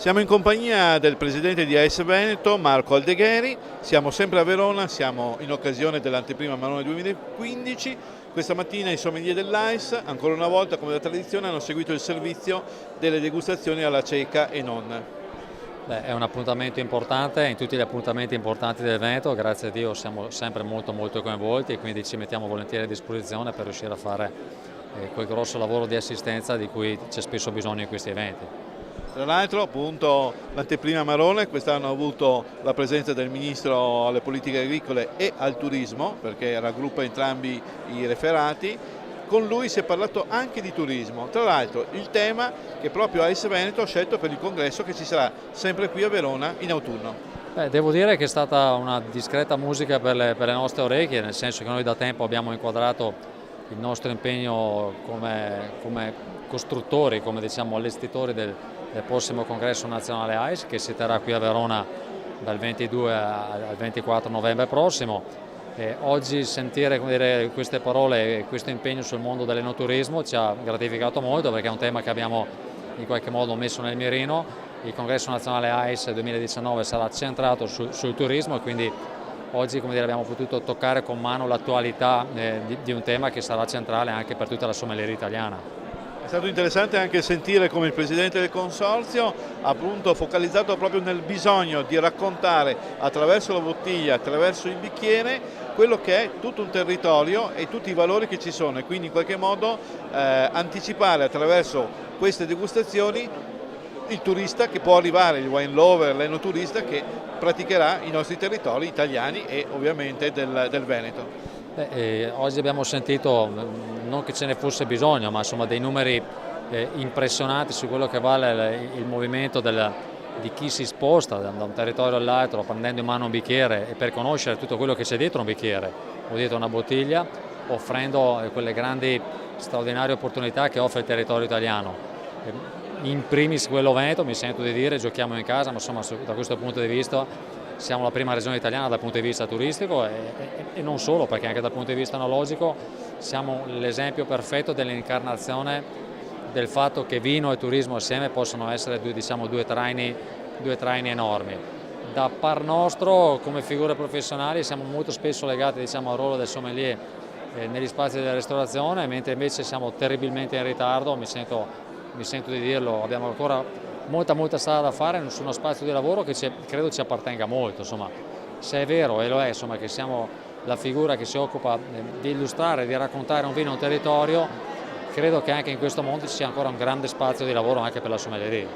Siamo in compagnia del presidente di AS Veneto, Marco Aldegheri, siamo sempre a Verona, siamo in occasione dell'anteprima Marone 2015. Questa mattina i sommelier dell'AIS, ancora una volta come da tradizione, hanno seguito il servizio delle degustazioni alla cieca e non. È un appuntamento importante, in tutti gli appuntamenti importanti del Veneto, grazie a Dio siamo sempre molto coinvolti e quindi ci mettiamo volentieri a disposizione per riuscire a fare quel grosso lavoro di assistenza di cui c'è spesso bisogno in questi eventi. Tra l'altro, appunto, l'anteprima Marone quest'anno ha avuto la presenza del Ministro alle politiche agricole e al turismo, perché raggruppa entrambi i referati. Con lui si è parlato anche di turismo, tra l'altro il tema che proprio AS Veneto ha scelto per il congresso che ci sarà sempre qui a Verona in autunno. Devo dire che è stata una discreta musica per le nostre orecchie, nel senso che noi da tempo abbiamo inquadrato il nostro impegno come costruttori, come diciamo allestitori del prossimo congresso nazionale AIS che si terrà qui a Verona dal 22 al 24 novembre prossimo. Oggi sentire queste parole e questo impegno sul mondo dell'enoturismo ci ha gratificato molto, perché è un tema che abbiamo in qualche modo messo nel mirino. Il congresso nazionale AIS 2019 sarà centrato sul turismo e quindi oggi abbiamo potuto toccare con mano l'attualità di un tema che sarà centrale anche per tutta la sommelieria italiana. È stato interessante anche sentire come il Presidente del Consorzio ha appunto focalizzato proprio nel bisogno di raccontare attraverso la bottiglia, attraverso il bicchiere, quello che è tutto un territorio e tutti i valori che ci sono, e quindi in qualche modo anticipare attraverso queste degustazioni il turista che può arrivare, il wine lover, l'enoturista che praticherà i nostri territori italiani e ovviamente del Veneto. Oggi abbiamo sentito, non che ce ne fosse bisogno, ma insomma dei numeri impressionanti su quello che vale il movimento di chi si sposta da un territorio all'altro prendendo in mano un bicchiere, e per conoscere tutto quello che c'è dietro un bicchiere o dietro una bottiglia, offrendo quelle grandi straordinarie opportunità che offre il territorio italiano. In primis quello Veneto, mi sento di dire, giochiamo in casa, ma insomma da questo punto di vista siamo la prima regione italiana dal punto di vista turistico e non solo, perché anche dal punto di vista enologico siamo l'esempio perfetto dell'incarnazione del fatto che vino e turismo assieme possono essere due traini enormi. Da par nostro, come figure professionali, siamo molto spesso legati al ruolo del sommelier negli spazi della ristorazione, mentre invece siamo terribilmente in ritardo, mi sento di dirlo, abbiamo ancora molta strada da fare su uno spazio di lavoro che credo ci appartenga molto. Insomma, se è vero, e lo è, insomma, che siamo la figura che si occupa di illustrare, di raccontare un vino, un territorio, credo che anche in questo mondo ci sia ancora un grande spazio di lavoro anche per la sommelieria.